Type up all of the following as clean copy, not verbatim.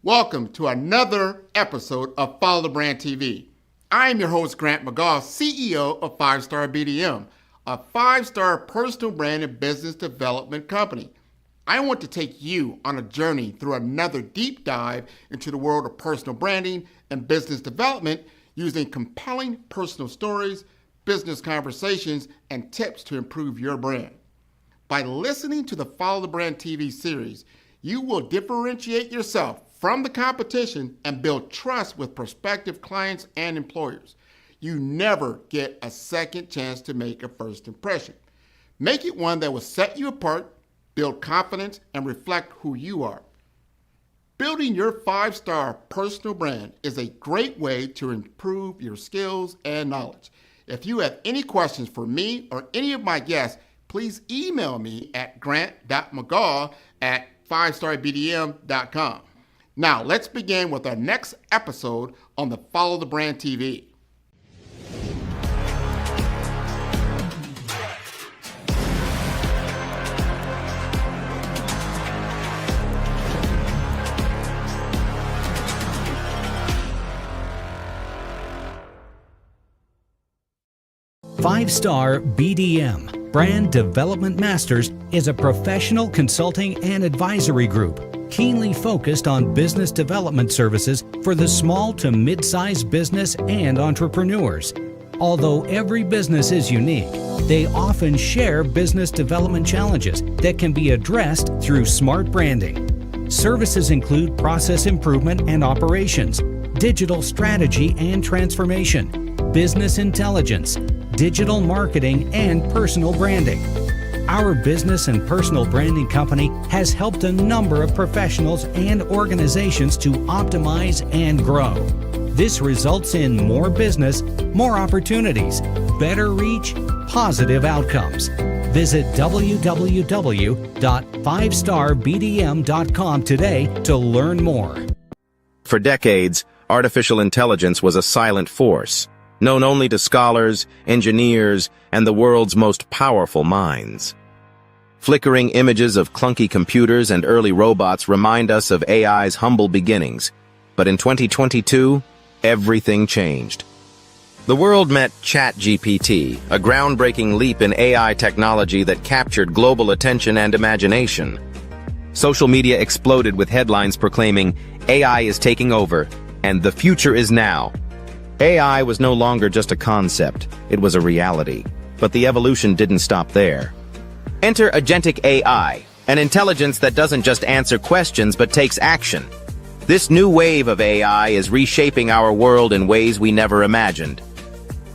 Welcome to another episode of Follow the Brand TV. I am your host, Grant McGaugh, CEO of 5-Star BDM, a 5-star personal brand and business development company. I want to take you on a journey through another deep dive into the world of personal branding and business development using compelling personal stories, business conversations, and tips to improve your brand. By listening to the Follow the Brand TV series, you will differentiate yourself from the competition and build trust with prospective clients and employers. You never get a second chance to make a first impression. Make it one that will set you apart, build confidence, and reflect who you are. Building your 5-star personal brand is a great way to improve your skills and knowledge. If you have any questions for me or any of my guests, please email me at grant.mcgaugh@5starbdm.com. Now, let's begin with our next episode on the Follow the Brand TV. Five-Star BDM, Brand Development Masters, is a professional consulting and advisory group keenly focused on business development services for the small to mid-sized business and entrepreneurs. Although every business is unique, they often share business development challenges that can be addressed through smart branding. Services include process improvement and operations, digital strategy and transformation, business intelligence, digital marketing, and personal branding. Our business and personal branding company has helped a number of professionals and organizations to optimize and grow. This results in more business, more opportunities, better reach, positive outcomes. Visit www.5starbdm.com today to learn more. For decades, artificial intelligence was a silent force, known only to scholars, engineers, and the world's most powerful minds. Flickering images of clunky computers and early robots remind us of AI's humble beginnings. But in 2022, everything changed. The world met ChatGPT, a groundbreaking leap in AI technology that captured global attention and imagination. Social media exploded with headlines proclaiming, "AI is taking over, and the future is now." AI was no longer just a concept, it was a reality. But the evolution didn't stop there. Enter Agentic AI, an intelligence that doesn't just answer questions but takes action. This new wave of AI is reshaping our world in ways we never imagined.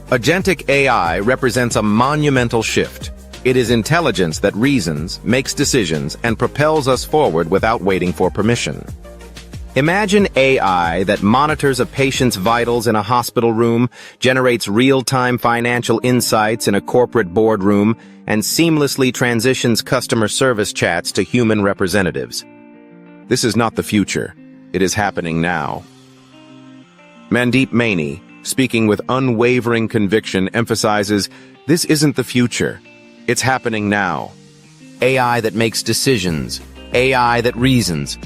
Agentic AI represents a monumental shift. It is intelligence that reasons, makes decisions, and propels us forward without waiting for permission. Imagine AI that monitors a patient's vitals in a hospital room, generates real-time financial insights in a corporate boardroom, and seamlessly transitions customer service chats to human representatives. This is not the future. It is happening now. Mandeep Maini, speaking with unwavering conviction, emphasizes, this isn't the future. It's happening now. AI that makes decisions. AI that reasons.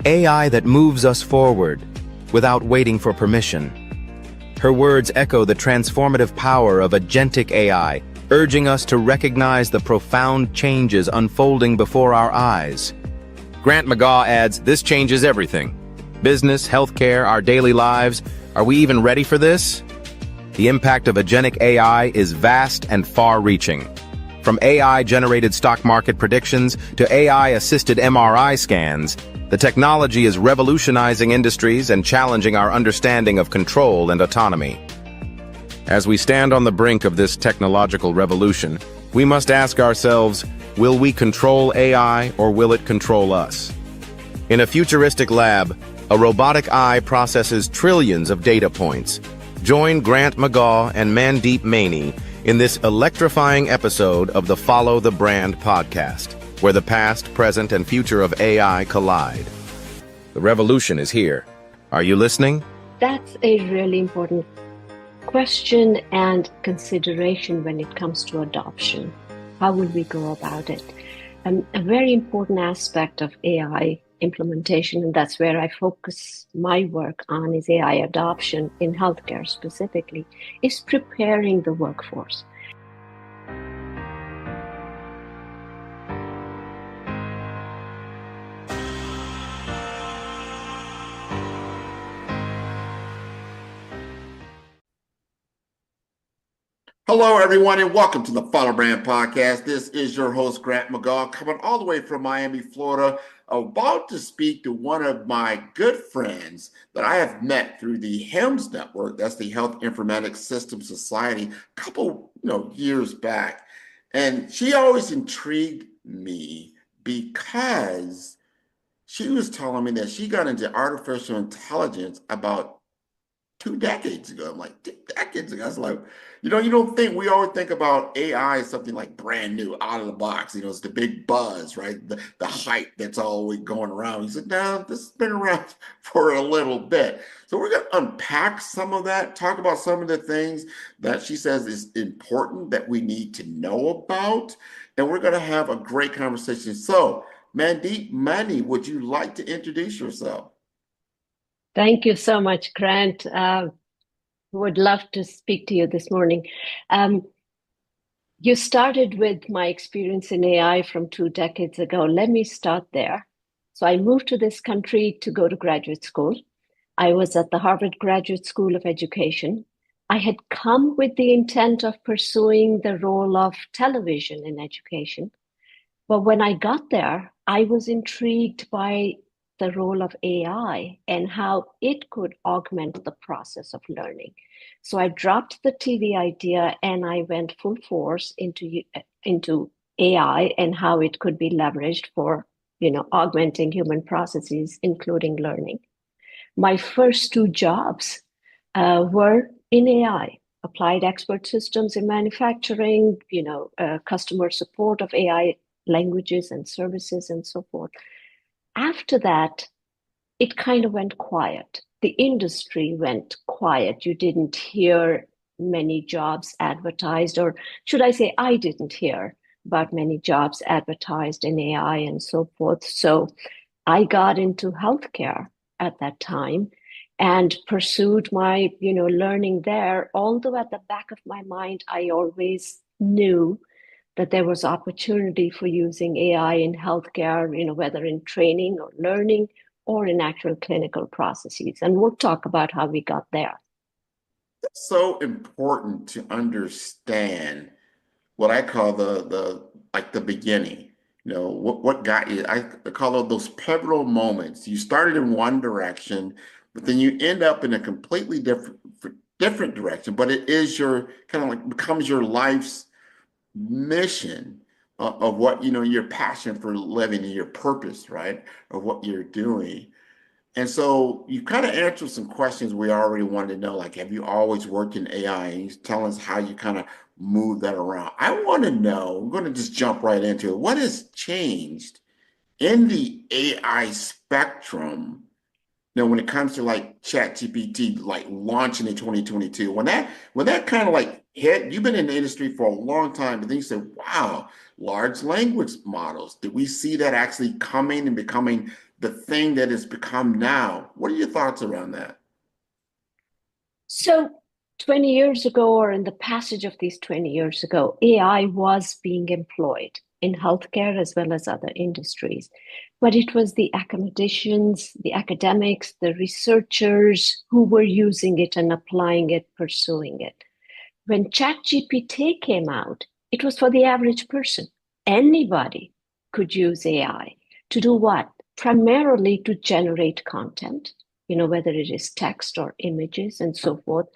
AI that moves us forward without waiting for permission. Her words echo the transformative power of agentic AI, urging us to recognize the profound changes unfolding before our eyes. Grant McGaugh adds, this changes everything. Business, healthcare, our daily lives. Are we even ready for this? The impact of agentic AI is vast and far-reaching. From AI-generated stock market predictions to AI-assisted MRI scans, the technology is revolutionizing industries and challenging our understanding of control and autonomy. As we stand on the brink of this technological revolution, we must ask ourselves, will we control AI or will it control us? In a futuristic lab, a robotic eye processes trillions of data points. Join Grant McGaugh and Mandeep Maini in this electrifying episode of the Follow the Brand podcast, where the past, present, and future of AI collide. The revolution is here. Are you listening? That's a really important question and consideration when it comes to adoption. How will we go about it? A very important aspect of AI implementation, and that's where I focus my work on, is AI adoption in healthcare specifically, is preparing the workforce. Hello, everyone, and welcome to the Follow Brand Podcast. This is your host, Grant McGaugh, coming all the way from Miami, Florida, about to speak to one of my good friends that I have met through the HIMSS Network. That's the Health Informatics Systems Society, a couple years back. And she always intrigued me because she was telling me that she got into artificial intelligence about 2 decades ago. I'm like, 2 decades ago? I was like, you don't think, we always think about AI as something like brand new, out of the box. It's the big buzz, right? The hype that's always going around. He said, no, this has been around for a little bit. So we're going to unpack some of that, talk about some of the things that she says is important that we need to know about. And we're going to have a great conversation. So, Mandeep Mani, would you like to introduce yourself? Thank you so much, Grant. Would love to speak to you this morning. You started with my experience in AI from 2 decades ago. Let me start there. So I moved to this country to go to graduate school. I was at the Harvard Graduate School of Education. I had come with the intent of pursuing the role of television in education. But when I got there, I was intrigued by the role of AI and how it could augment the process of learning. So I dropped the TV idea and I went full force into AI and how it could be leveraged for, augmenting human processes, including learning. My first 2 jobs were in AI, applied expert systems in manufacturing, customer support of AI languages and services and so forth. After that, it kind of went quiet. The industry went quiet. You didn't hear many jobs advertised, or should I say, I didn't hear about many jobs advertised in AI and so forth. So I got into healthcare at that time and pursued my, learning there. Although at the back of my mind, I always knew that there was opportunity for using AI in healthcare, whether in training or learning or in actual clinical processes. And we'll talk about how we got there. It's so important to understand what I call the beginning. What got you. I call it those pivotal moments. You started in one direction, but then you end up in a completely different direction. But it is your kind of like becomes your life's mission of what your passion for living and your purpose, right, of what you're doing. And so you kind of answered some questions we already wanted to know, like, have you always worked in AI? And you tell us how you kind of move that around. I want to know, I'm going to just jump right into it. What has changed in the AI spectrum, when it comes to like ChatGPT, like launching in 2022, when that kind of like hit, you've been in the industry for a long time, but then you said, wow, large language models. Did we see that actually coming and becoming the thing that it's become now? What are your thoughts around that? So 20 years ago, or in the passage of these 20 years ago, AI was being employed in healthcare as well as other industries. But it was the academicians, the academics, the researchers who were using it and applying it, pursuing it. When ChatGPT came out, it was for the average person. Anybody could use AI to do what? Primarily to generate content, whether it is text or images and so forth,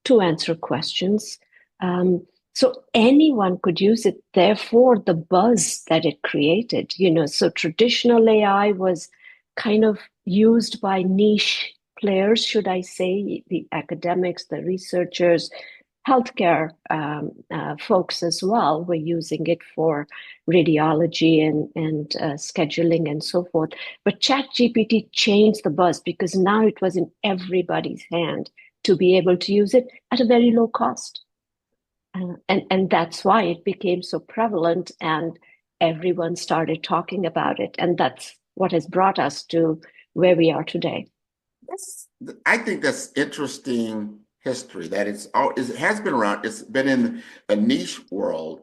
to answer questions. So anyone could use it. Therefore, the buzz that it created, so traditional AI was kind of used by niche players, should I say, the academics, the researchers, healthcare folks as well were using it for radiology and scheduling and so forth. But ChatGPT changed the buzz because now it was in everybody's hand to be able to use it at a very low cost. And that's why it became so prevalent and everyone started talking about it. And that's what has brought us to where we are today. I think that's interesting history, that it has been around. It's been in a niche world,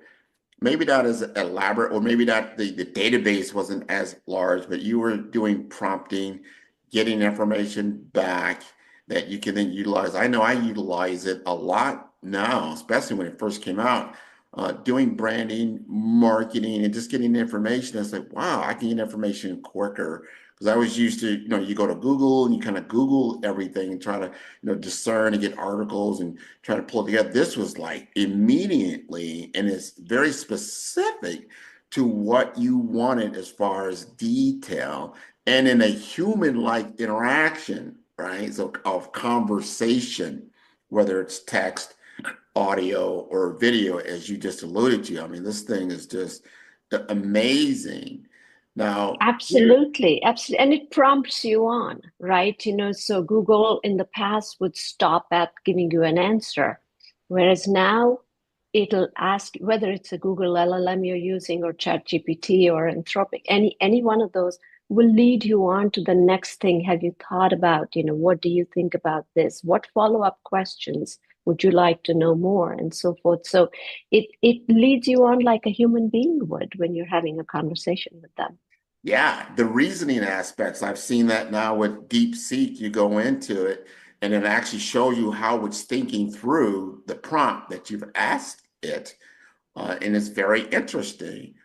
maybe not as elaborate, or maybe not the database wasn't as large, but you were doing prompting, getting information back that you can then utilize. I know I utilize it a lot now, especially when it first came out, doing branding, marketing, and just getting information. It's like, wow, I can get information quicker. Because I was used to, you go to Google and you kind of Google everything and try to, discern and get articles and try to pull it together. This was like immediately, and it's very specific to what you wanted as far as detail and in a human-like interaction, right? So of conversation, whether it's text, audio, or video, as you just alluded to. I mean, this thing is just amazing. Now, Absolutely, absolutely. And it prompts you on, right? So Google in the past would stop at giving you an answer, whereas now it'll ask whether it's a Google LLM you're using or ChatGPT or Anthropic, any one of those will lead you on to the next thing. Have you thought about, what do you think about this? What follow-up questions would you like to know more, and so forth. So it leads you on like a human being would when you're having a conversation with them. yeah, the reasoning aspects, I've seen that now with DeepSeek. You go into it and it actually shows you how it's thinking through the prompt that you've asked it. And it's very interesting.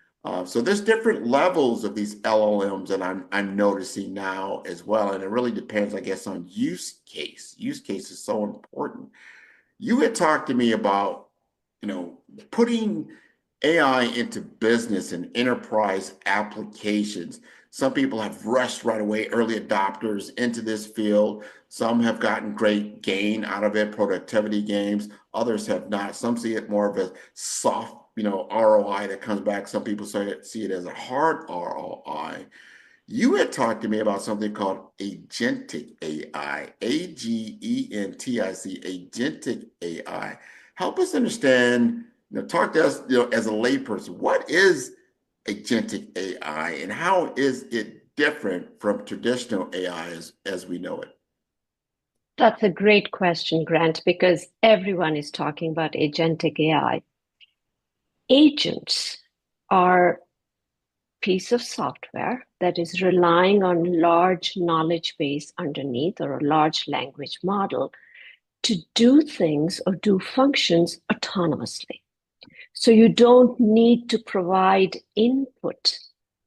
So there's different levels of these LLMs that I'm noticing now as well. And it really depends, I guess, on use case. Use case is so important. You had talked to me about, putting AI into business and enterprise applications. Some people have rushed right away, early adopters into this field. Some have gotten great gain out of it, productivity gains. Others have not. Some see it more of a soft, ROI that comes back. Some people see it as a hard ROI. You had talked to me about something called agentic AI, AGENTIC, agentic AI. Help us understand, talk to us, as a layperson, what is agentic AI and how is it different from traditional AI as we know it? That's a great question, Grant, because everyone is talking about agentic AI. Agents are piece of software that is relying on large knowledge base underneath or a large language model to do things or do functions autonomously. So you don't need to provide input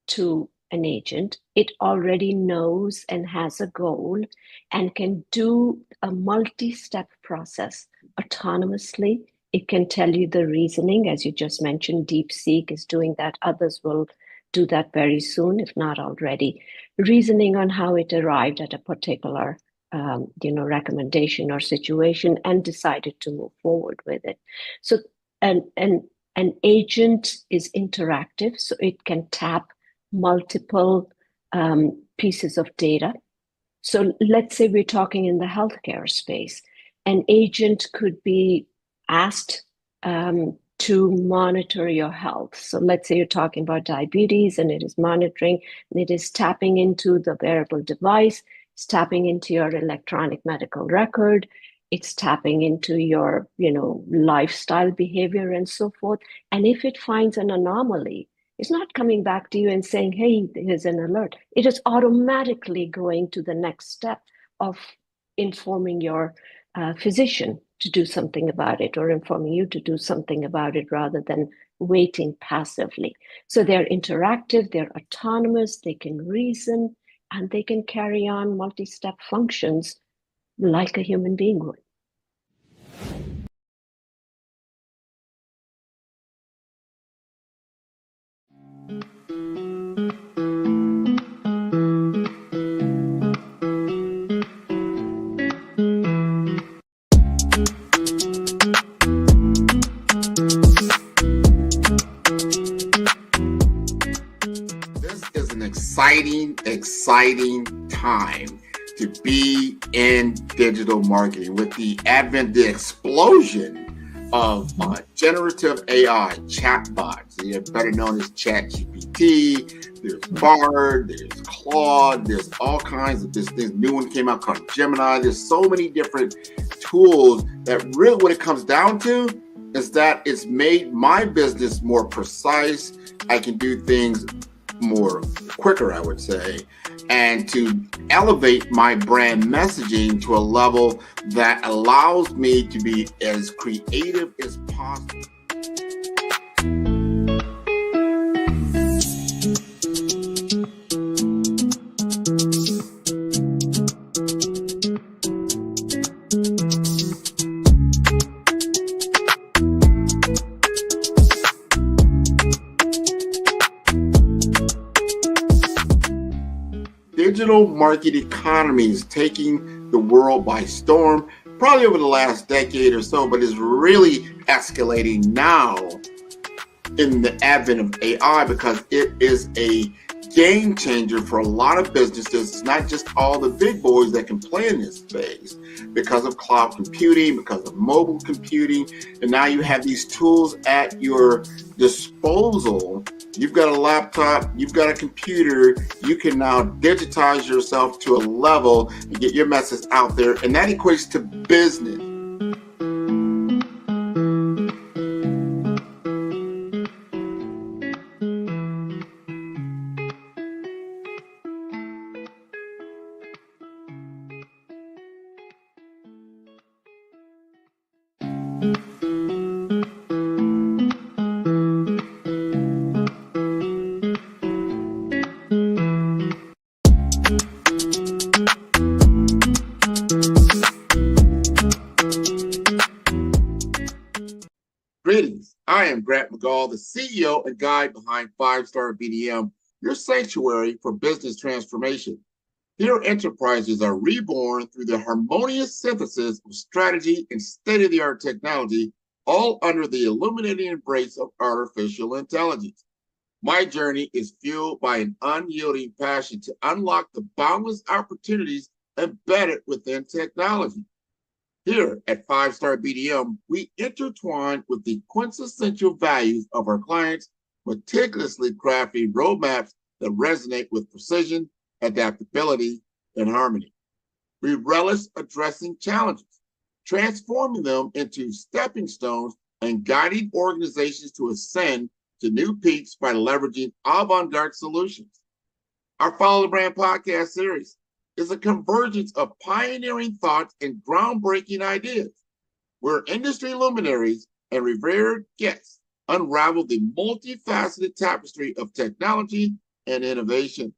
to an agent. It already knows and has a goal and can do a multi-step process autonomously. It can tell you the reasoning, as you just mentioned. DeepSeek is doing that. Others will do that very soon, if not already. Reasoning on how it arrived at a particular recommendation or situation and decided to move forward with it. So an agent is interactive, so it can tap multiple pieces of data. So let's say we're talking in the healthcare space. An agent could be asked to monitor your health. So let's say you're talking about diabetes and it is monitoring, and it is tapping into the wearable device, it's tapping into your electronic medical record, it's tapping into your, lifestyle behavior and so forth. And if it finds an anomaly, it's not coming back to you and saying, hey, here's an alert. It is automatically going to the next step of informing your physician to do something about it, or informing you to do something about it, rather than waiting passively. So they're interactive, they're autonomous, they can reason, and they can carry on multi-step functions like a human being would. This is an exciting time to be in digital marketing with the advent, the explosion of generative AI chatbots. They're better known as ChatGPT. There's Bard, there's Claude, there's all kinds of this new one came out called Gemini. There's so many different tools that really what it comes down to is that it's made my business more precise. I can do things more quicker, I would say, and to elevate my brand messaging to a level that allows me to be as creative as possible. Digital market economy is taking the world by storm, probably over the last decade or so, but is really escalating now in the advent of AI because it is a game changer for a lot of businesses. It's not just all the big boys that can play in this space because of cloud computing, because of mobile computing, and now you have these tools at your disposal. You've got a laptop, you've got a computer, you can now digitize yourself to a level and get your message out there, and that equates to business. Greetings. I am Grant McGaugh, the CEO and guide behind 5-Star BDM, your sanctuary for business transformation. Here, enterprises are reborn through the harmonious synthesis of strategy and state-of-the-art technology, all under the illuminating embrace of artificial intelligence. My journey is fueled by an unyielding passion to unlock the boundless opportunities embedded within technology. Here at 5-Star BDM, we intertwine with the quintessential values of our clients, meticulously crafting roadmaps that resonate with precision, adaptability, and harmony. We relish addressing challenges, transforming them into stepping stones and guiding organizations to ascend to new peaks by leveraging avant-garde solutions. Our Follow the Brand podcast series is a convergence of pioneering thoughts and groundbreaking ideas, where industry luminaries and revered guests unravel the multifaceted tapestry of technology and innovation.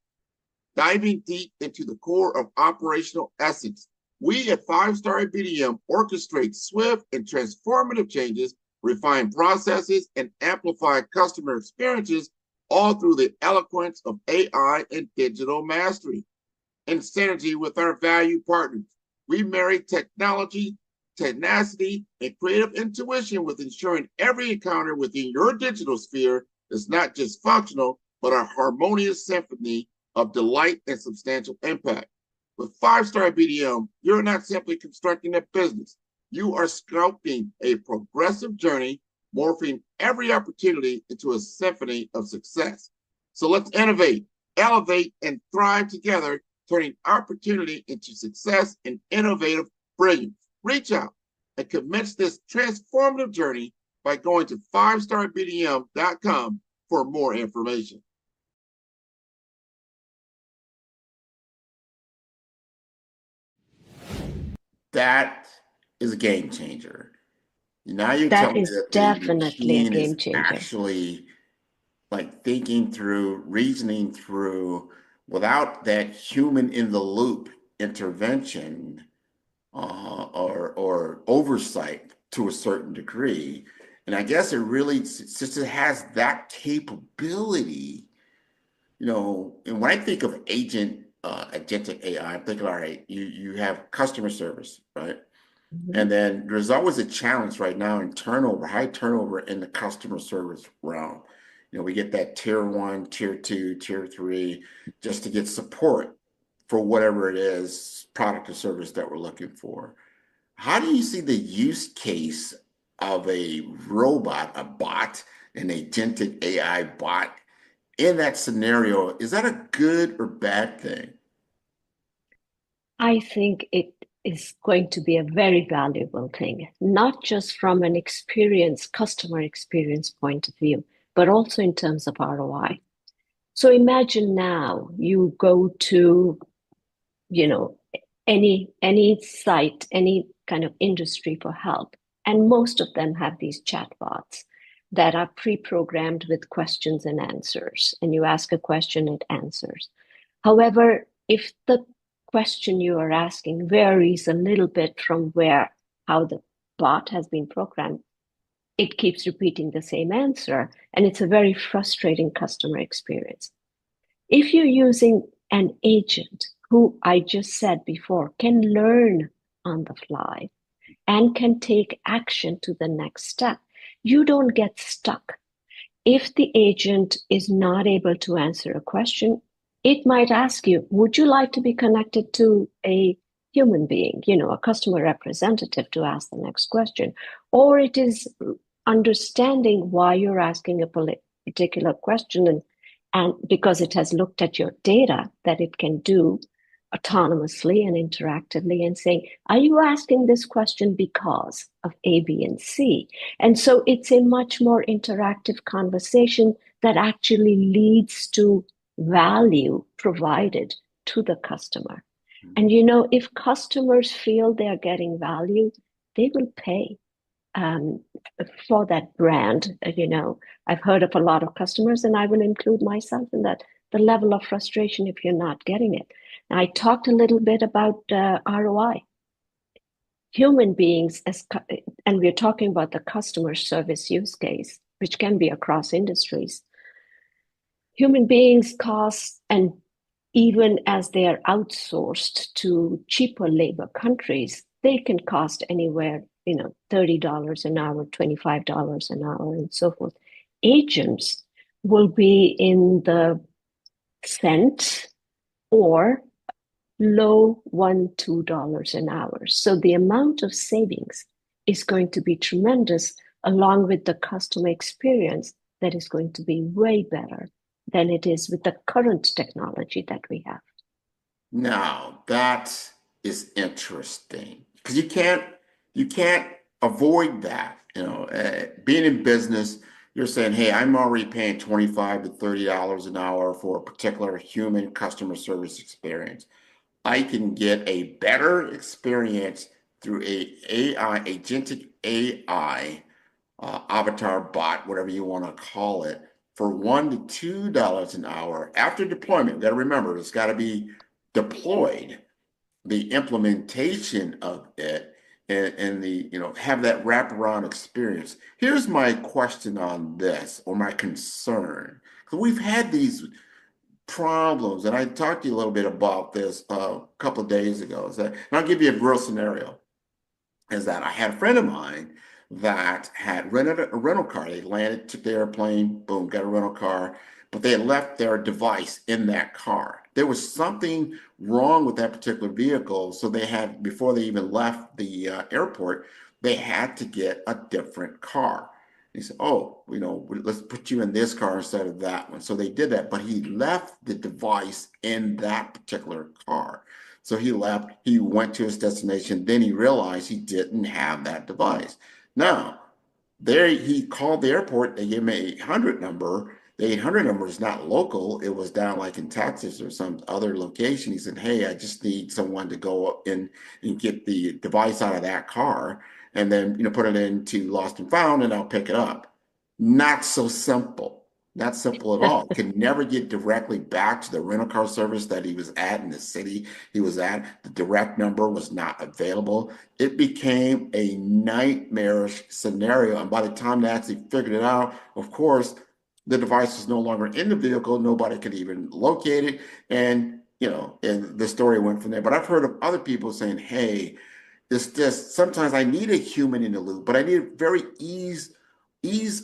Diving deep into the core of operational essence, we at 5-Star BDM orchestrate swift and transformative changes, refine processes, and amplify customer experiences, all through the eloquence of AI and digital mastery. In synergy with our value partners, we marry technology, tenacity, and creative intuition with ensuring every encounter within your digital sphere is not just functional, but a harmonious symphony of delight and substantial impact. With 5-Star BDM, you're not simply constructing a business. You are sculpting a progressive journey, morphing every opportunity into a symphony of success. So let's innovate, elevate, and thrive together, turning opportunity into success and innovative brilliance. Reach out and commence this transformative journey by going to 5starbdm.com for more information. That is a game changer. Now you're That telling me is that the definitely a machine game is changer. actually like thinking through, reasoning through, without that human in the loop intervention or oversight to a certain degree. And I guess it really, since it has that capability, and when I think of agentic AI, I'm thinking, all right, you have customer service, right? Mhm. And then there's always a challenge right now in turnover, high turnover in the customer service realm. We get that tier 1, tier 2, tier 3, just to get support for whatever it is, product or service that we're looking for. How do you see the use case of a robot, a bot, an agentic AI bot in that scenario, is that a good or bad thing? I think it is going to be a very valuable thing, not just from an experience, customer experience point of view, but also in terms of ROI. So imagine now you go to, you know, any site, any kind of industry for help, and most of them have these chatbots that are pre-programmed with questions and answers, and you ask a question, it answers. However, if the question you are asking varies a little bit from how the bot has been programmed, it keeps repeating the same answer, and it's a very frustrating customer experience. If you're using an agent who I just said before can learn on the fly and can take action to the next step, you don't get stuck. If the agent is not able to answer a question, it might ask you, would you like to be connected to a human being, a customer representative to ask the next question? Or it is understanding why you're asking a particular question and because it has looked at your data that it can do autonomously and interactively and saying, are you asking this question because of A, B, and C? And so it's a much more interactive conversation that actually leads to value provided to the customer. And if customers feel they're getting value, they will pay for that brand. I've heard of a lot of customers, and I will include myself in that, the level of frustration if you're not getting it. Now, I talked a little bit about ROI. Human beings, and we're talking about the customer service use case, which can be across industries. Human beings cost, and even as they are outsourced to cheaper labor countries, they can cost anywhere, $30 an hour, $25 an hour, and so forth. Agents will be in the cent or low $1, $2 an hour. So the amount of savings is going to be tremendous, along with the customer experience that is going to be way better than it is with the current technology that we have. Now, that is interesting because you can't avoid that. Being in business, you're saying, hey, I'm already paying $25 to $30 an hour for a particular human customer service experience. I can get a better experience through agentic AI, avatar bot, whatever you want to call it, for $1 to $2 an hour after deployment. You got to remember, it's got to be deployed. The implementation of it and the have that wraparound experience. Here's my question on this, or my concern, because we've had these problems, and I talked to you a little bit about this a couple of days ago. And I'll give you a real scenario. Is that I had a friend of mine that had rented a rental car. They landed, took the airplane, boom, got a rental car, but they had left their device in that car. There was something wrong with that particular vehicle, so they had, before they even left the airport, they had to get a different car. He said, oh, let's put you in this car instead of that one. So they did that, but he left the device in that particular car. So he left, he went to his destination, then he realized he didn't have that device. Now, there he called the airport, they gave him an 800 number. The 800 number is not local. It was down like in Texas or some other location. He said, hey, I just need someone to go up and get the device out of that car and then put it into lost and found, and I'll pick it up. Not so simple. Not simple at all. Could never get directly back to the rental car service that he was at in the city he was at. The direct number was not available. It became a nightmarish scenario. And by the time they actually figured it out, of course, the device was no longer in the vehicle. Nobody could even locate it. And, and the story went from there. But I've heard of other people saying, hey, it's just sometimes I need a human in the loop, but I need very ease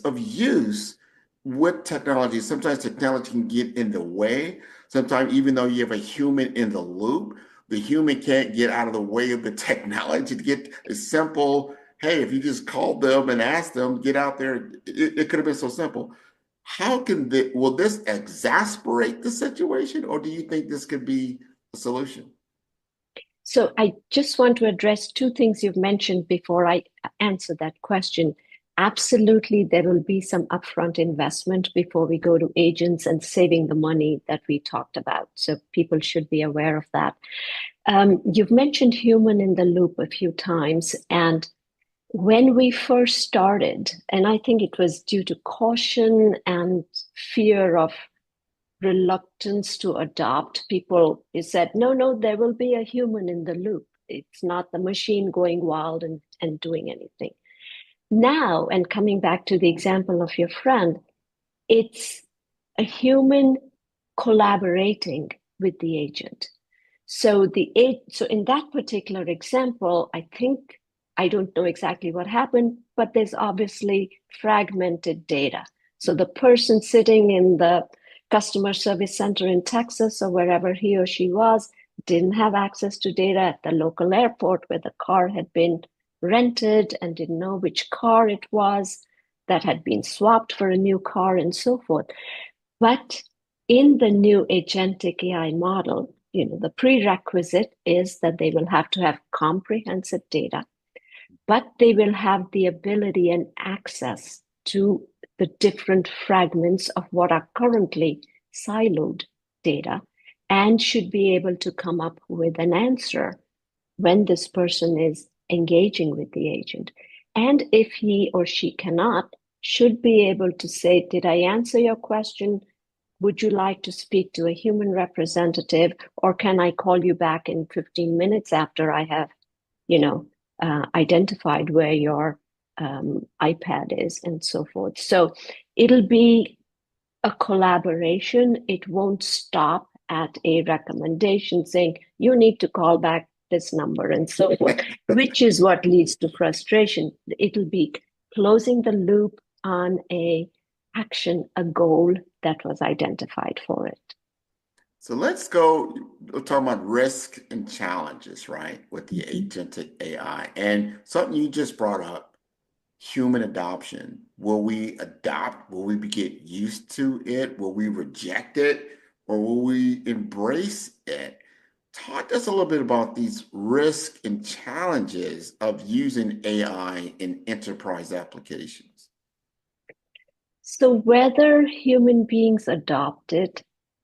of use with technology. Sometimes technology can get in the way. Sometimes even though you have a human in the loop, the human can't get out of the way of the technology to get a simple hey, if you just called them and asked them, get out there, it could have been so simple. Will this exasperate the situation, or do you think this could be a solution? So I just want to address two things you've mentioned before I answer that question. Absolutely, there will be some upfront investment before we go to agents and saving the money that we talked about. So people should be aware of that. You've mentioned human in the loop a few times, and when we first started, and I think it was due to caution and fear of reluctance to adopt, people said, no, there will be a human in the loop. It's not the machine going wild and doing anything. Now, and coming back to the example of your friend, it's a human collaborating with the agent. So in that particular example, I don't know exactly what happened, but there's obviously fragmented data. So the person sitting in the customer service center in Texas or wherever he or she was didn't have access to data at the local airport where the car had been rented and didn't know which car it was that had been swapped for a new car and so forth. But in the new agentic AI model, the prerequisite is that they will have to have comprehensive data, but they will have the ability and access to the different fragments of what are currently siloed data and should be able to come up with an answer when this person is engaging with the agent. And if he or she cannot, should be able to say, did I answer your question? Would you like to speak to a human representative, or can I call you back in 15 minutes after I have, identified where your iPad is and so forth? So it'll be a collaboration. It won't stop at a recommendation saying you need to call back this number and so forth, which is what leads to frustration. It'll be closing the loop on a goal that was identified for it. So let's go talk about risk and challenges, right, with the agentic AI. And something you just brought up, human adoption. Will we adopt? Will we get used to it? Will we reject it? Or will we embrace it? Talk to us a little bit about these risks and challenges of using AI in enterprise applications. So whether human beings adopt it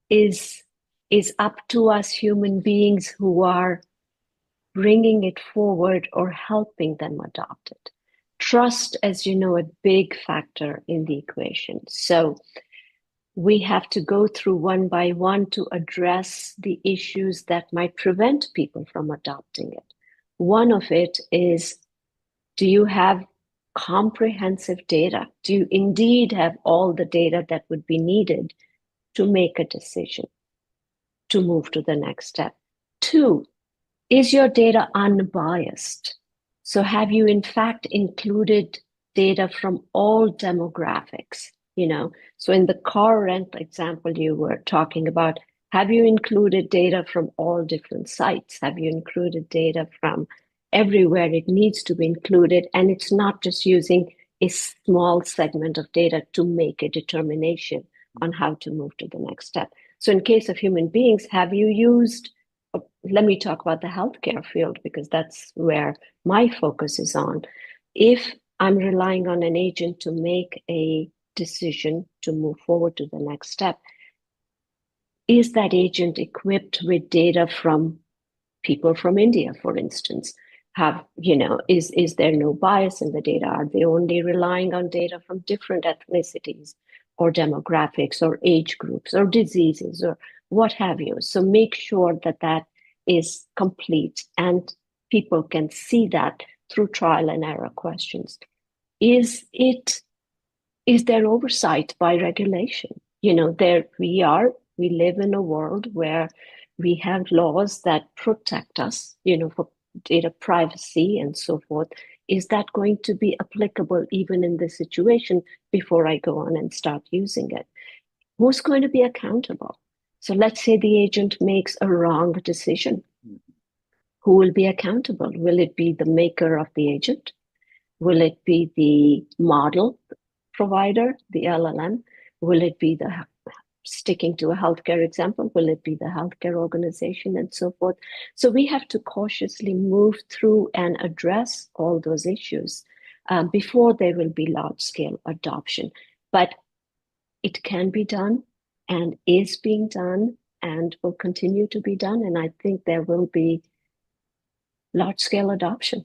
is up to us human beings who are bringing it forward or helping them adopt it. Trust, as you know, a big factor in the equation. So we have to go through one by one to address the issues that might prevent people from adopting it. One of it is, do you have comprehensive data? Do you indeed have all the data that would be needed to make a decision to move to the next step? Two, is your data unbiased? So have you in fact included data from all demographics? So in the car rent example you were talking about, have you included data from all different sites? Have you included data from everywhere it needs to be included? And it's not just using a small segment of data to make a determination on how to move to the next step. So in case of human beings, have you used, let me talk about the healthcare field because that's where my focus is on. If I'm relying on an agent to make a decision to move forward to the next step, is that agent equipped with data from people from India, for instance? Is there no bias in the data? Are they only relying on data from different ethnicities or demographics or age groups or diseases or what have you? So make sure that is complete and people can see that through trial and error questions. Is there oversight by regulation? We live in a world where we have laws that protect us, for data privacy and so forth. Is that going to be applicable even in this situation before I go on and start using it? Who's going to be accountable? So let's say the agent makes a wrong decision. Who will be accountable? Will it be the maker of the agent? Will it be the model provider, the LLM? Will it be the sticking to a healthcare example? Will it be the healthcare organization and so forth? So we have to cautiously move through and address all those issues before there will be large scale adoption. But it can be done and is being done and will continue to be done. And I think there will be large scale adoption.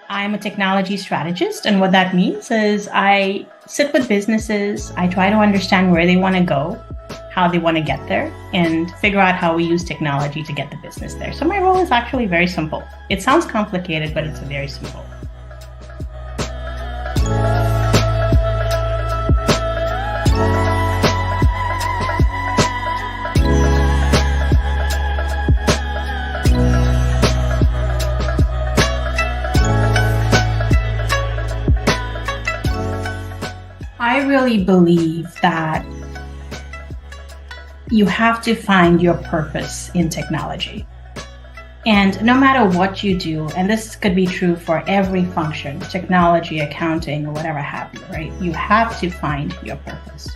I'm a technology strategist, and what that means is I sit with businesses, I try to understand where they want to go, how they want to get there, and figure out how we use technology to get the business there. So my role is actually very simple. It sounds complicated, but it's very simple. I really believe that you have to find your purpose in technology. And no matter what you do, and this could be true for every function, technology, accounting, or whatever have you, right? You have to find your purpose.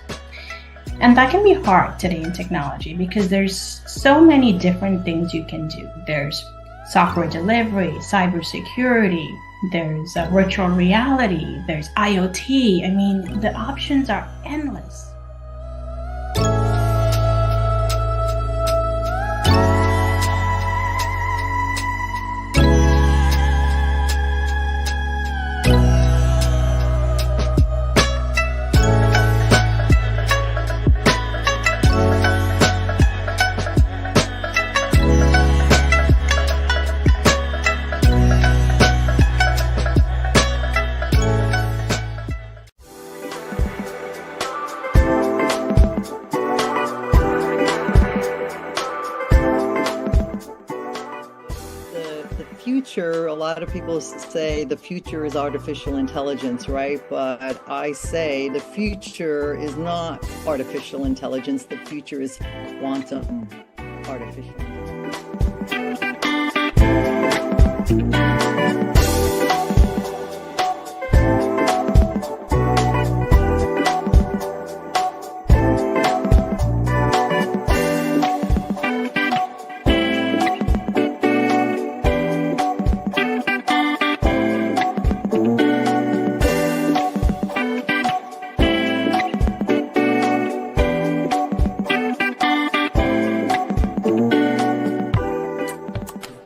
And that can be hard today in technology because there's so many different things you can do. There's software delivery, cybersecurity, there's virtual reality, there's IoT. I mean, the options are endless. A lot of people say the future is artificial intelligence, right? But I say the future is not artificial intelligence. The future is quantum artificial intelligence.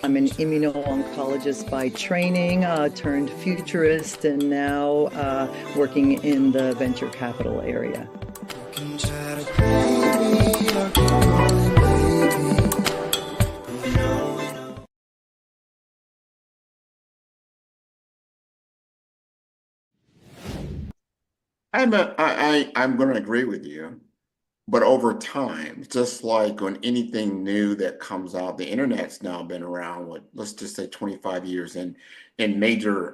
I'm an immuno-oncologist by training, turned futurist, and now working in the venture capital area. I'm going to agree with you. But over time, just like on anything new that comes out, the internet's now been around, let's just say 25 years in major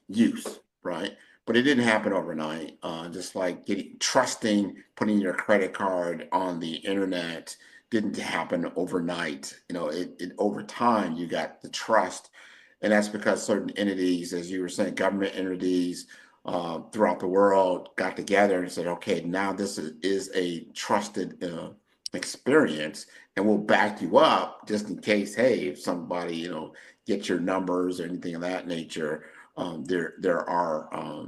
use, right? But it didn't happen overnight. Just like putting your credit card on the internet didn't happen overnight. You know, it over time you got the trust, and that's because certain entities, as you were saying, government entities, throughout the world got together and said, okay, now this is a trusted experience, and we'll back you up just in case, hey, if somebody, gets your numbers or anything of that nature, there are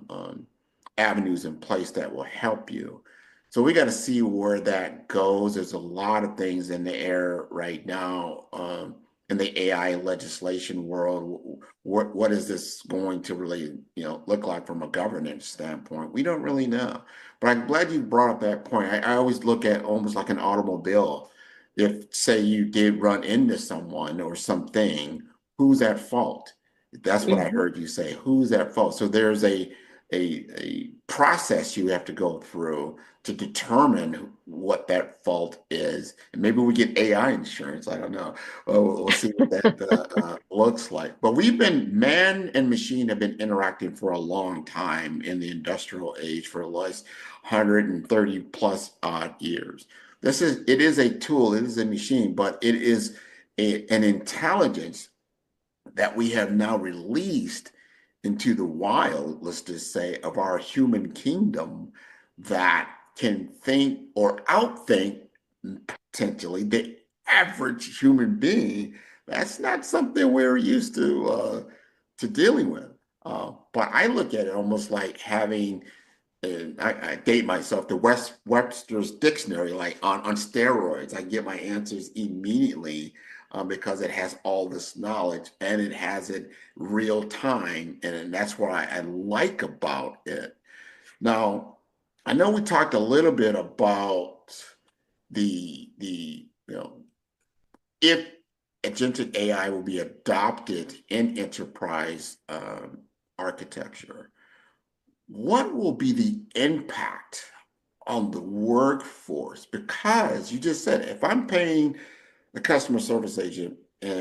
avenues in place that will help you. So we got to see where that goes. There's a lot of things in the air right now. In the AI legislation world, what is this going to really, look like from a governance standpoint? We don't really know. But I'm glad you brought up that point. I always look at almost like an automobile. If, say, you did run into someone or something, who's at fault? That's what I heard you say. Who's at fault? So there's a a process you have to go through to determine what that fault is. And maybe we get AI insurance. I don't know. We'll see what that looks like. But man and machine have been interacting for a long time in the industrial age for the last 130 plus odd years. It is a tool, it is a machine, but it is an intelligence that we have now released into the wild, let's just say, of our human kingdom that can think or outthink potentially the average human being. That's not something we're used to dealing with. But I look at it almost like having, and I date myself, the Webster's dictionary, like on steroids. I get my answers immediately because it has all this knowledge and it has it real time. And that's what I like about it. Now, I know we talked a little bit about if agentic AI will be adopted in enterprise architecture, what will be the impact on the workforce? Because you just said, if I'm paying the customer service agent,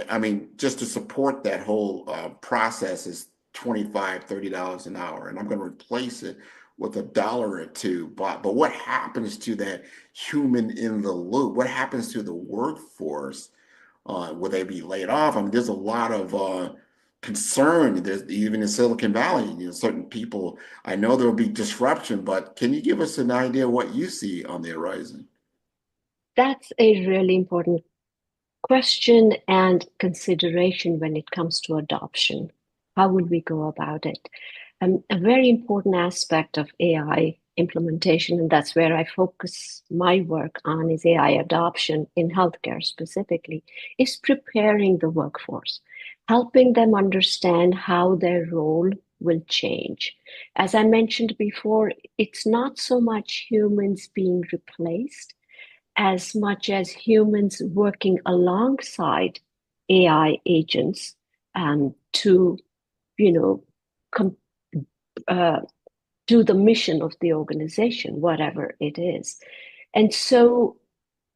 I mean, just to support that whole process is $25, $30 an hour, and I'm going to replace it with $1 or $2. But what happens to that human in the loop? What happens to the workforce? Will they be laid off? I mean, there's a lot of concern. There's even in Silicon Valley, certain people. I know there will be disruption, but can you give us an idea of what you see on the horizon? That's a really important question and consideration when it comes to adoption. How will we go about it? A very important aspect of AI implementation, and that's where I focus my work on, is AI adoption in healthcare specifically, is preparing the workforce, helping them understand how their role will change. As I mentioned before, it's not so much humans being replaced as much as humans working alongside AI agents to, you know, do the mission of the organization, whatever it is. And so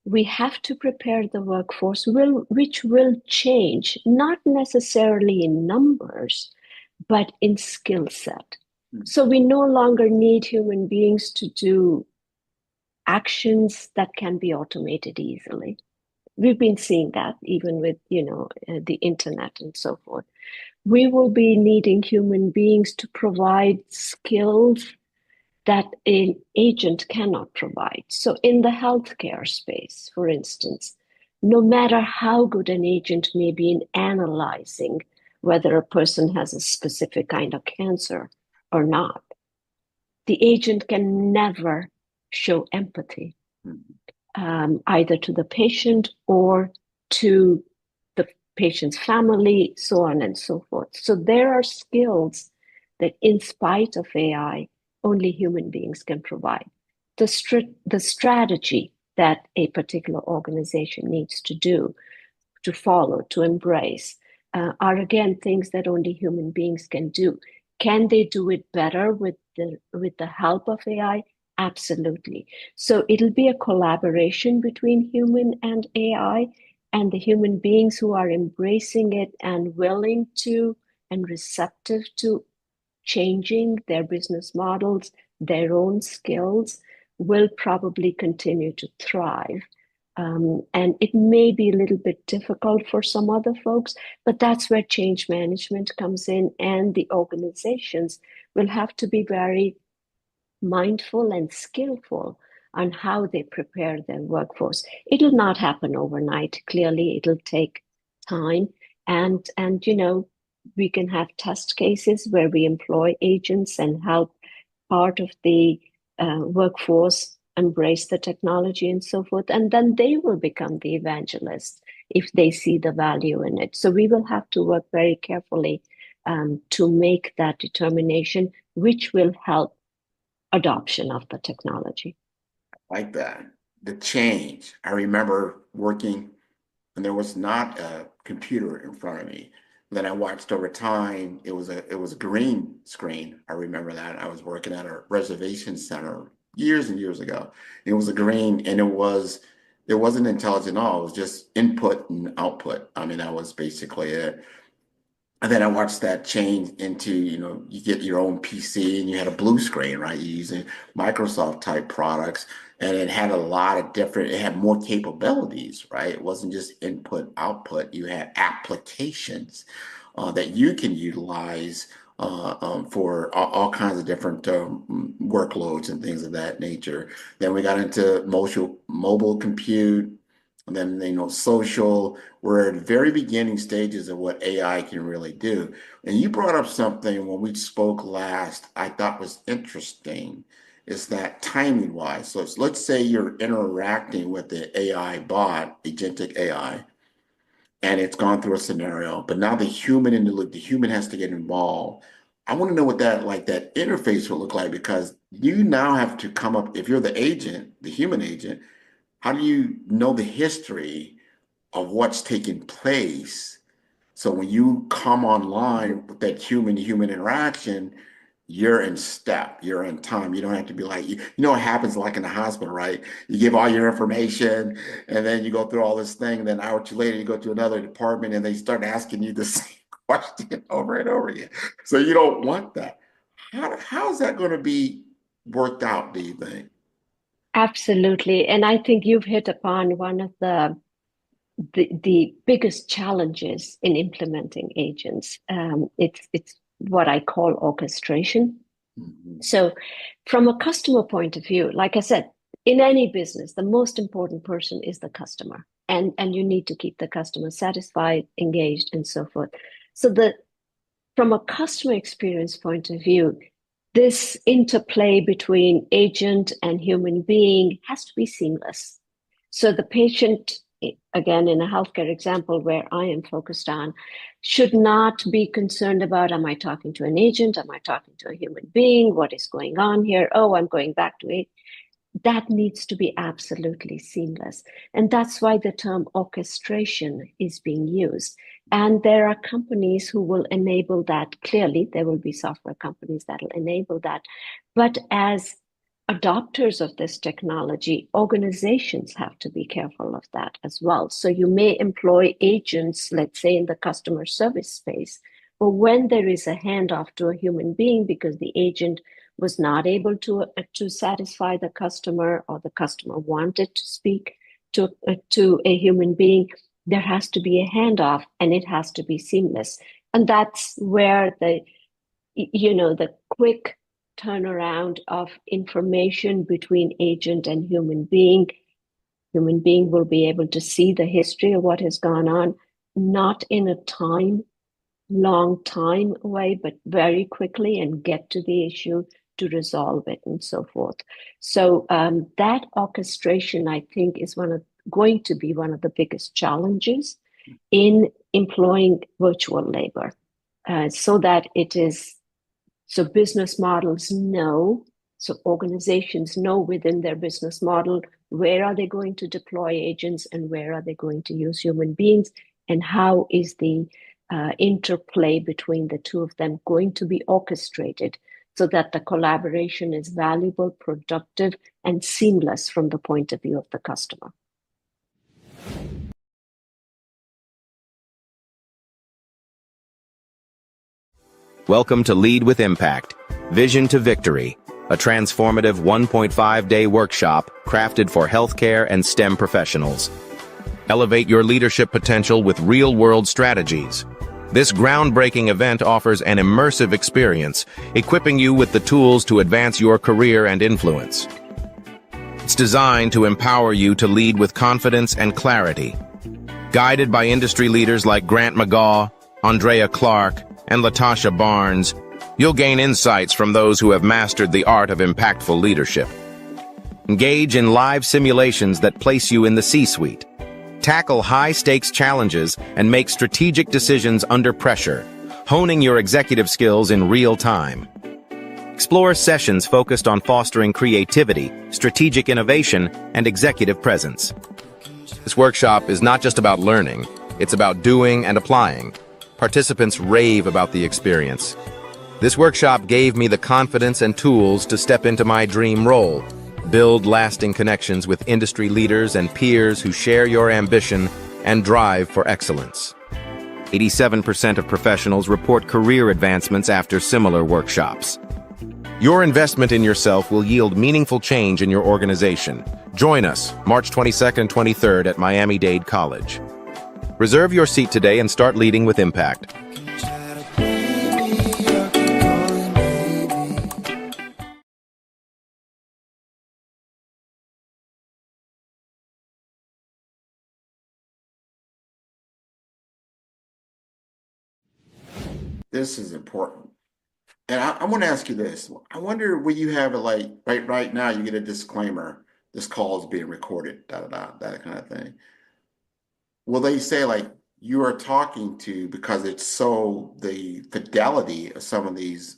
we have to prepare the workforce, which will change, not necessarily in numbers, but in skill set. So we no longer need human beings to do actions that can be automated easily. We've been seeing that even with, the internet and so forth. We will be needing human beings to provide skills that an agent cannot provide. So in the healthcare space, for instance, no matter how good an agent may be in analyzing whether a person has a specific kind of cancer or not, the agent can never show empathy, either to the patient or to the patient's family, so on and so forth. So there are skills that, in spite of AI, only human beings can provide. The strategy that a particular organization needs to follow, to embrace, are again things that only human beings can do. Can they do it better with the help of AI? Absolutely. So it'll be a collaboration between human and AI, and the human beings who are embracing it and willing to and receptive to changing their business models, their own skills, will probably continue to thrive. And it may be a little bit difficult for some other folks, but that's where change management comes in, and the organizations will have to be very mindful and skillful on how they prepare their workforce. It'll not happen overnight. Clearly, it'll take time, and we can have test cases where we employ agents and help part of the workforce embrace the technology and so forth, and then they will become the evangelists if they see the value in it. So we will have to work very carefully to make that determination, which will help adoption of the technology. Like that. The change. I remember working and there was not a computer in front of me. Then I watched over time. It was a green screen. I remember that. I was working at a reservation center years and years ago. It was a green, and it wasn't intelligent at all. It was just input and output. I mean, that was basically it. And then I watched that change into, you get your own PC and you had a blue screen, right? You're using Microsoft type products, and it had a lot of it had more capabilities, right? It wasn't just input, output. You had applications that you can utilize for all kinds of different workloads and things of that nature. Then we got into mobile compute, and then social. We're at the very beginning stages of what AI can really do. And you brought up something when we spoke last I thought was interesting, is that timing wise. So let's say you're interacting with the AI bot, agentic AI, and it's gone through a scenario, but now the human in the loop, the human has to get involved. I want to know what that interface will look like, because you now have to come up, if you're the agent, the human agent, how do you know the history of what's taking place? So when you come online with that human-to-human interaction, you're in step, you're in time. You don't have to be like, what happens like in the hospital, right? You give all your information and then you go through all this thing. And then an hour or two later, you go to another department and they start asking you the same question over and over again. So you don't want that. How is that going to be worked out, do you think? Absolutely. And I think you've hit upon one of the biggest challenges in implementing agents. It's what I call orchestration. Mhm. So from a customer point of view, like I said, in any business, the most important person is the customer. And you need to keep the customer satisfied, engaged, and so forth. So from a customer experience point of view, this interplay between agent and human being has to be seamless. So the patient, again, in a healthcare example where I am focused on, should not be concerned about, am I talking to an agent? Am I talking to a human being? What is going on here? Oh, I'm going back to it. That needs to be absolutely seamless. And that's why the term orchestration is being used. And there are companies who will enable that. Clearly, there will be software companies that will enable that. But as adopters of this technology, organizations have to be careful of that as well. So you may employ agents, let's say in the customer service space, but when there is a handoff to a human being because the agent was not able to satisfy the customer, or the customer wanted to speak to a human being, there has to be a handoff, and it has to be seamless. And that's where the quick turnaround of information between agent and human being will be able to see the history of what has gone on, not in a long time away, but very quickly, and get to the issue to resolve it and so forth. So that orchestration, I think, is going to be one of the biggest challenges in employing virtual labor, so that so business models know, so organizations know within their business model, where are they going to deploy agents and where are they going to use human beings, and how is the interplay between the two of them going to be orchestrated so that the collaboration is valuable, productive, and seamless from the point of view of the customer. Welcome to Lead with Impact, Vision to Victory, a transformative 1.5-day workshop crafted for healthcare and STEM professionals. Elevate your leadership potential with real-world strategies. This groundbreaking event offers an immersive experience, equipping you with the tools to advance your career and influence. It's designed to empower you to lead with confidence and clarity. Guided by industry leaders like Grant McGaugh, Andrea Clark, and Latasha Barnes, you'll gain insights from those who have mastered the art of impactful leadership. Engage in live simulations that place you in the C-suite. Tackle high-stakes challenges and make strategic decisions under pressure, honing your executive skills in real time. Explore sessions focused on fostering creativity, strategic innovation, and executive presence. This workshop is not just about learning, it's about doing and applying. Participants rave about the experience. This workshop gave me the confidence and tools to step into my dream role, build lasting connections with industry leaders and peers who share your ambition and drive for excellence. 87% of professionals report career advancements after similar workshops. Your investment in yourself will yield meaningful change in your organization. Join us March 22nd and 23rd at Miami-Dade College. Reserve your seat today and start leading with impact. This is important. And I want to ask you this. I wonder, will you have it like right now you get a disclaimer, this call is being recorded, da da da, that kind of thing. Will they say like you are talking to, because it's so the fidelity of some of these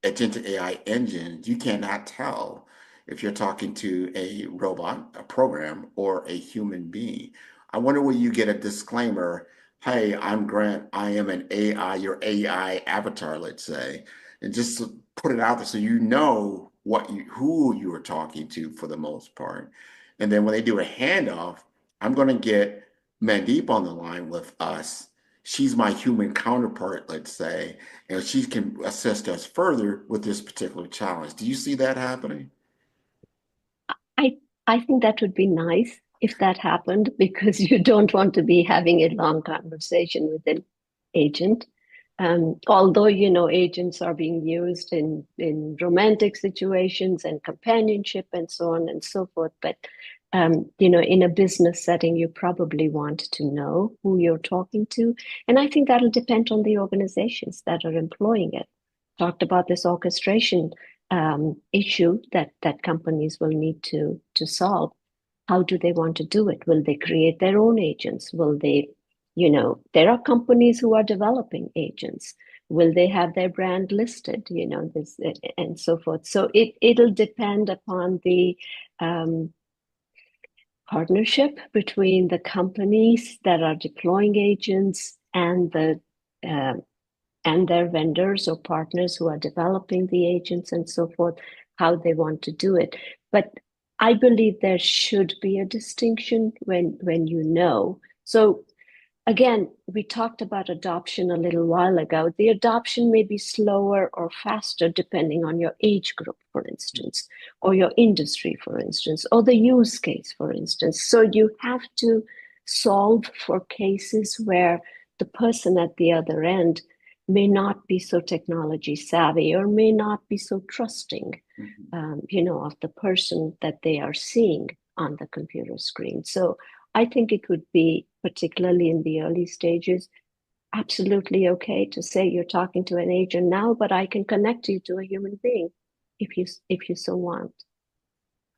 agentic AI engines, you cannot tell if you're talking to a robot, a program, or a human being. I wonder will you get a disclaimer, hey, I'm Grant, I am an AI, your AI avatar, let's say, and just to put it out there so you know who you are talking to for the most part. And then when they do a handoff, I'm going to get Mandeep on the line with us. She's my human counterpart, let's say, and she can assist us further with this particular challenge. Do you see that happening? I I think that would be nice if that happened because you don't want to be having a long conversation with an agent. Although, agents are being used in romantic situations and companionship and so on and so forth. But, in a business setting, you probably want to know who you're talking to. And I think that'll depend on the organizations that are employing it. Talked about this orchestration issue that companies will need to solve. How do they want to do it? Will they create their own agents? Will they, there are companies who are developing agents. Will they have their brand listed? This and so forth. So it'll depend upon the partnership between the companies that are deploying agents and their vendors or partners who are developing the agents and so forth, how they want to do it. But I believe there should be a distinction when you know. So again, we talked about adoption a little while ago. The adoption may be slower or faster depending on your age group, for instance, or your industry, for instance, or the use case, for instance. So you have to solve for cases where the person at the other end may not be so technology savvy or may not be so trusting, of the person that they are seeing on the computer screen. So I think it would be, particularly in the early stages, absolutely okay to say you're talking to an agent now, but I can connect you to a human being if you so want.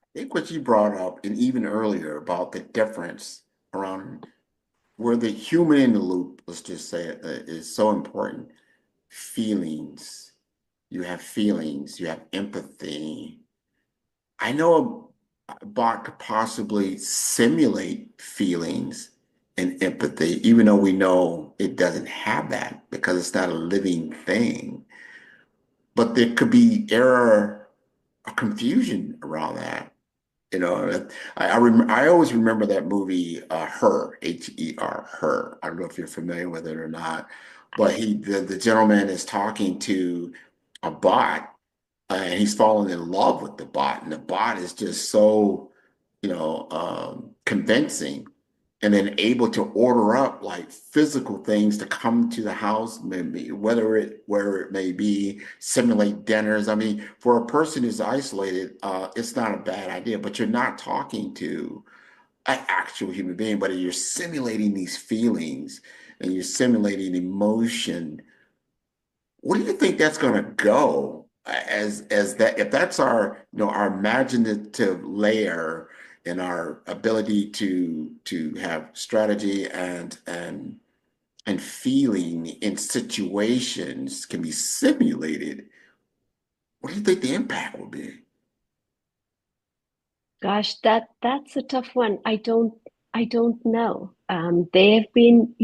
I think what you brought up, and even earlier about the difference around where the human in the loop, let's just say it, is so important. Feelings. You have feelings, you have empathy. I know a bot could possibly simulate feelings and empathy, even though we know it doesn't have that because it's not a living thing. But there could be error or confusion around that. I always remember that movie, Her, Her, Her. I don't know if you're familiar with it or not, but the gentleman is talking to a bot, and he's falling in love with the bot, and the bot is just so, convincing, and then able to order up like physical things to come to the house, maybe where it may be, simulate dinners. I mean, for a person who's isolated, it's not a bad idea, but you're not talking to an actual human being, but you're simulating these feelings and you're simulating emotion. Where do you think that's going to go as that, if that's our imaginative layer and our ability to have strategy and feeling in situations can be simulated? What do you think the impact will be? Gosh, that's a tough one. I don't know. They have been,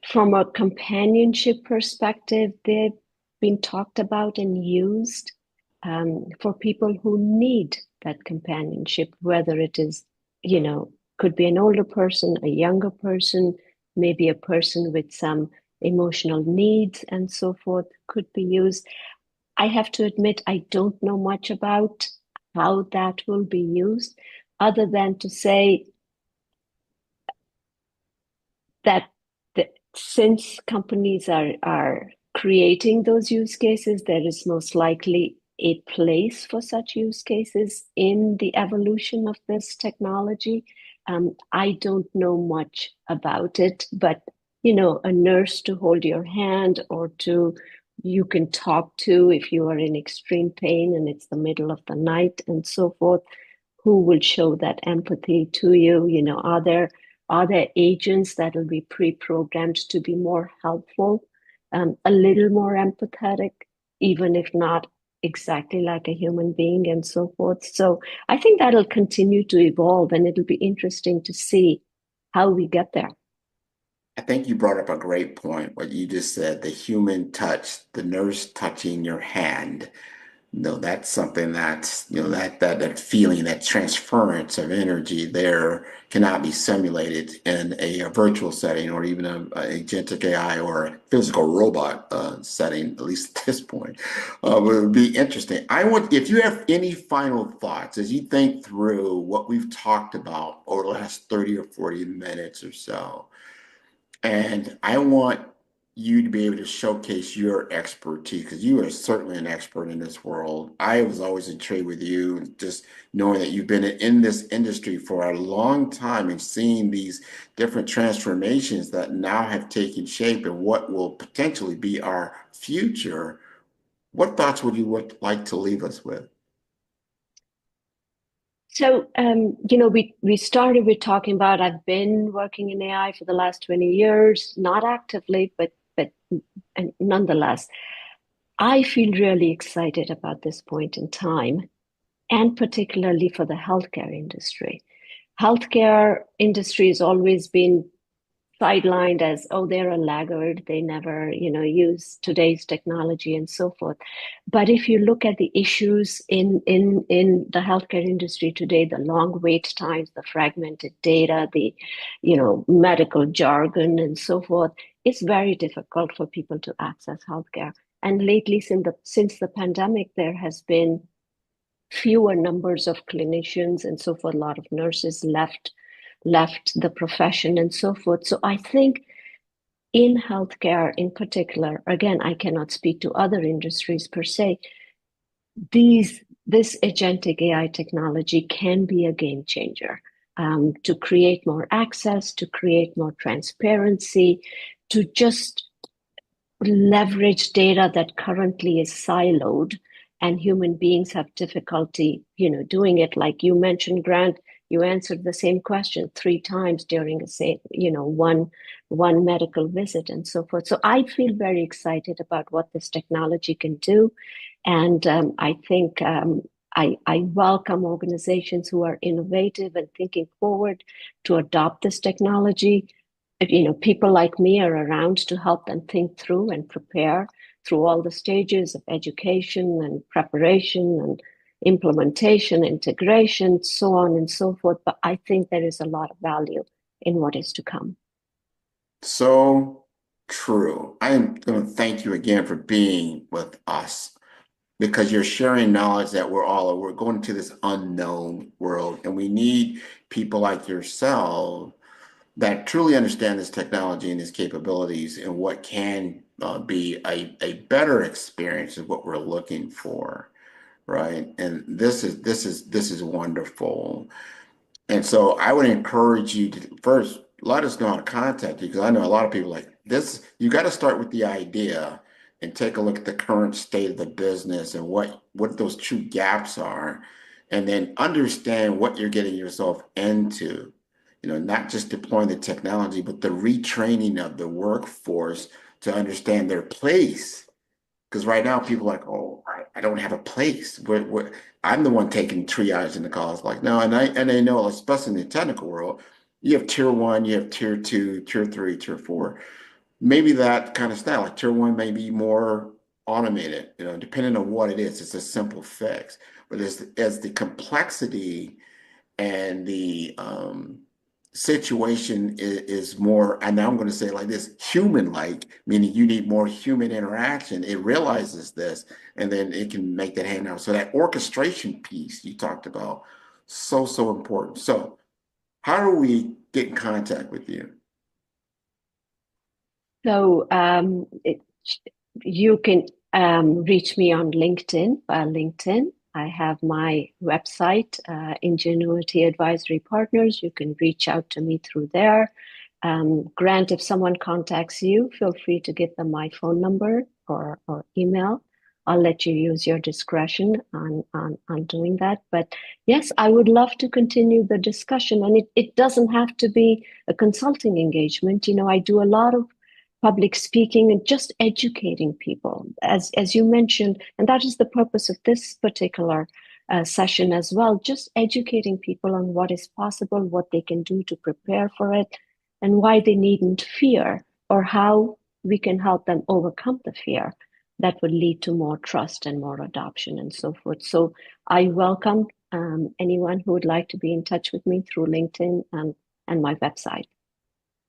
From a companionship perspective, they've been talked about and used for people who need that companionship, whether it is, could be an older person, a younger person, maybe a person with some emotional needs and so forth, could be used. I have to admit, I don't know much about how that will be used, other than to say that since companies are creating those use cases, there is most likely a place for such use cases in the evolution of this technology. I don't know much about it, but a nurse to hold your hand or to you can talk to if you are in extreme pain and it's the middle of the night and so forth, who will show that empathy to you? Are there agents that will be pre-programmed to be more helpful, a little more empathetic, even if not exactly like a human being and so forth? So I think that'll continue to evolve, and it'll be interesting to see how we get there. I think you brought up a great point, what you just said, the human touch, the nurse touching your hand. That's something that's, that feeling, that transference of energy there cannot be simulated in a virtual setting or even a agentic AI or a physical robot setting, at least at this point. It would be interesting. If you have any final thoughts as you think through what we've talked about over the last 30 or 40 minutes or so, and I want you to be able to showcase your expertise because you are certainly an expert in this world. I was always intrigued with you, just knowing that you've been in this industry for a long time and seeing these different transformations that now have taken shape and what will potentially be our future. What thoughts would you like to leave us with? So, we started with talking about I've been working in AI for the last 20 years, not actively, but and nonetheless, I feel really excited about this point in time, and particularly for the healthcare industry. Healthcare industry has always been sidelined as, oh, they're a laggard, they never use today's technology and so forth. But if you look at the issues in the healthcare industry today, the long wait times, the fragmented data, the medical jargon and so forth, it's very difficult for people to access healthcare. And lately, since the pandemic, there has been fewer numbers of clinicians and so forth. A lot of nurses left the profession and so forth. So I think in healthcare in particular, again, I cannot speak to other industries per se, this agentic AI technology can be a game changer, to create more access, to create more transparency, to just leverage data that currently is siloed and human beings have difficulty, doing it. Like you mentioned, Grant, you answered the same question 3 times during one medical visit and so forth. So I feel very excited about what this technology can do, and I think I welcome organizations who are innovative and thinking forward to adopt this technology. People like me are around to help them think through and prepare through all the stages of education and preparation and implementation, integration, so on and so forth. But I think there is a lot of value in what is to come. So true. I am going to thank you again for being with us because you're sharing knowledge that we're going to this unknown world, and we need people like yourself that truly understand this technology and its capabilities and what can be a better experience is what we're looking for, right? And this is wonderful. And so I would encourage you to first let us know how to contact you because I know a lot of people like this. You got to start with the idea and take a look at the current state of the business and what those true gaps are, and then understand what you're getting yourself into. Not just deploying the technology, but the retraining of the workforce to understand their place. Because right now people are like, oh, I don't have a place. I'm the one taking triage in the calls. Like, no, and I know, especially in the technical world, you have tier 1, you have tier 2, tier 3, tier 4. maybe that kind of style, like tier one may be more automated, depending on what it is. It's a simple fix. But as the complexity and the situation is more, and now I'm going to say it like this, human-like, meaning you need more human interaction. It realizes this, and then it can make that handout. So that orchestration piece you talked about, so important. So how do we get in contact with you? So you can reach me on LinkedIn. I have my website, Ingenuity Advisory Partners. You can reach out to me through there. Grant, if someone contacts you, feel free to give them my phone number or email. I'll let you use your discretion on doing that. But yes, I would love to continue the discussion. And it doesn't have to be a consulting engagement. I do a lot of public speaking and just educating people, as you mentioned, and that is the purpose of this particular session as well, just educating people on what is possible, what they can do to prepare for it, and why they needn't fear, or how we can help them overcome the fear that would lead to more trust and more adoption and so forth. So I welcome anyone who would like to be in touch with me through LinkedIn and my website.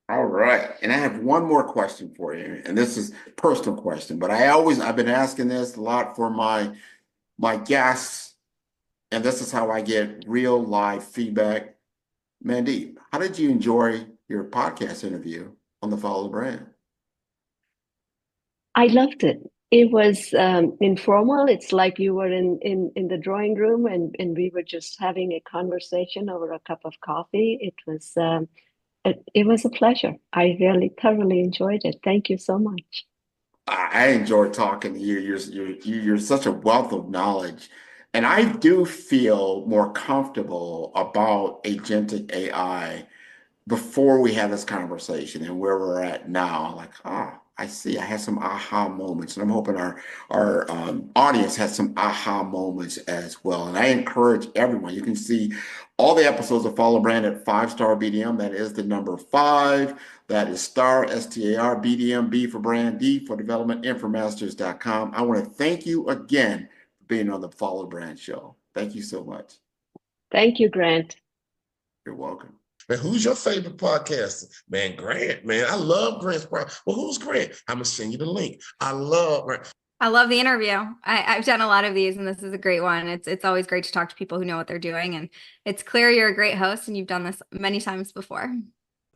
All right. And I have one more question for you. And this is a personal question, but I've been asking this a lot for my guests. And this is how I get real live feedback. Mandeep, how did you enjoy your podcast interview on the Follow the Brand? I loved it. It was informal. It's like you were in the drawing room and we were just having a conversation over a cup of coffee. It was a pleasure. I really thoroughly enjoyed it. Thank you so much. I enjoyed talking to you. You're such a wealth of knowledge. And I do feel more comfortable about agentic AI before we had this conversation and where we're at now. Like, I see. I had some aha moments, and I'm hoping our audience has some aha moments as well. And I encourage everyone. You can see all the episodes of Follow Brand at 5-Star BDM. That is the number 5. That is star, STAR, BDM, B for brand, D for development, Infomasters.com. I want to thank you again for being on the Follow Brand Show. Thank you so much. Thank you, Grant. You're welcome. Man, who's your favorite podcaster? Man, Grant, man. I love Grant's podcast. Well, who's Grant? I'm going to send you the link. I love Grant. I love the interview. I've done a lot of these, and this is a great one. It's always great to talk to people who know what they're doing, and it's clear you're a great host, and you've done this many times before.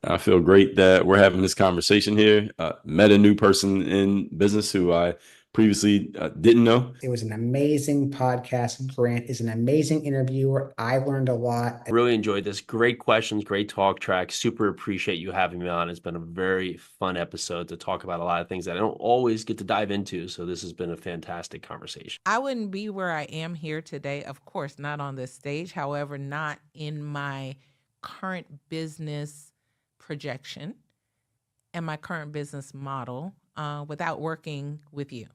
I feel great that we're having this conversation here. Met a new person in business who I previously didn't know. It was an amazing podcast. Grant is an amazing interviewer. I learned a lot. I really enjoyed this. Great questions, great talk track. Super appreciate you having me on. It's been a very fun episode to talk about a lot of things that I don't always get to dive into. So this has been a fantastic conversation. I wouldn't be where I am here today, of course, not on this stage. However, not in my current business projection and my current business model without working with you.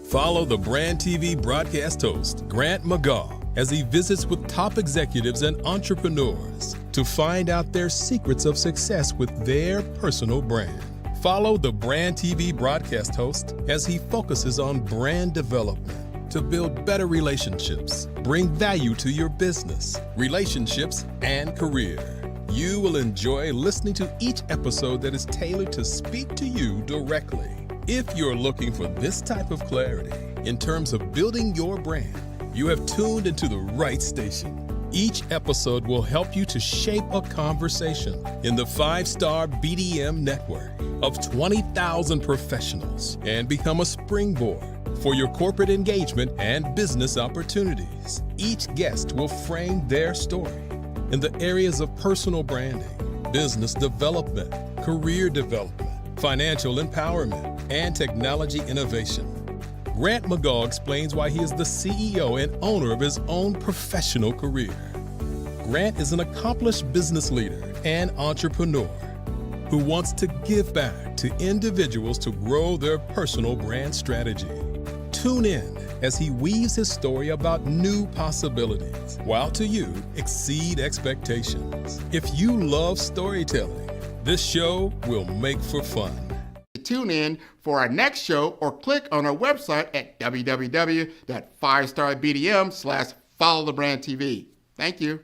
Follow the Brand TV broadcast host, Grant McGaugh, as he visits with top executives and entrepreneurs to find out their secrets of success with their personal brand. Follow the Brand TV broadcast host as he focuses on brand development to build better relationships, bring value to your business, relationships, and career. You will enjoy listening to each episode that is tailored to speak to you directly. If you're looking for this type of clarity in terms of building your brand, you have tuned into the right station. Each episode will help you to shape a conversation in the 5-Star BDM network of 20,000 professionals and become a springboard for your corporate engagement and business opportunities. Each guest will frame their story in the areas of personal branding, business development, career development, financial empowerment, and technology innovation. Grant McGaugh explains why he is the CEO and owner of his own professional career. Grant is an accomplished business leader and entrepreneur who wants to give back to individuals to grow their personal brand strategy. Tune in as he weaves his story about new possibilities, while to you exceed expectations. If you love storytelling, this show will make for fun. tune in for our next show or click on our website at www.5starbdm/followthebrandtv. Thank you.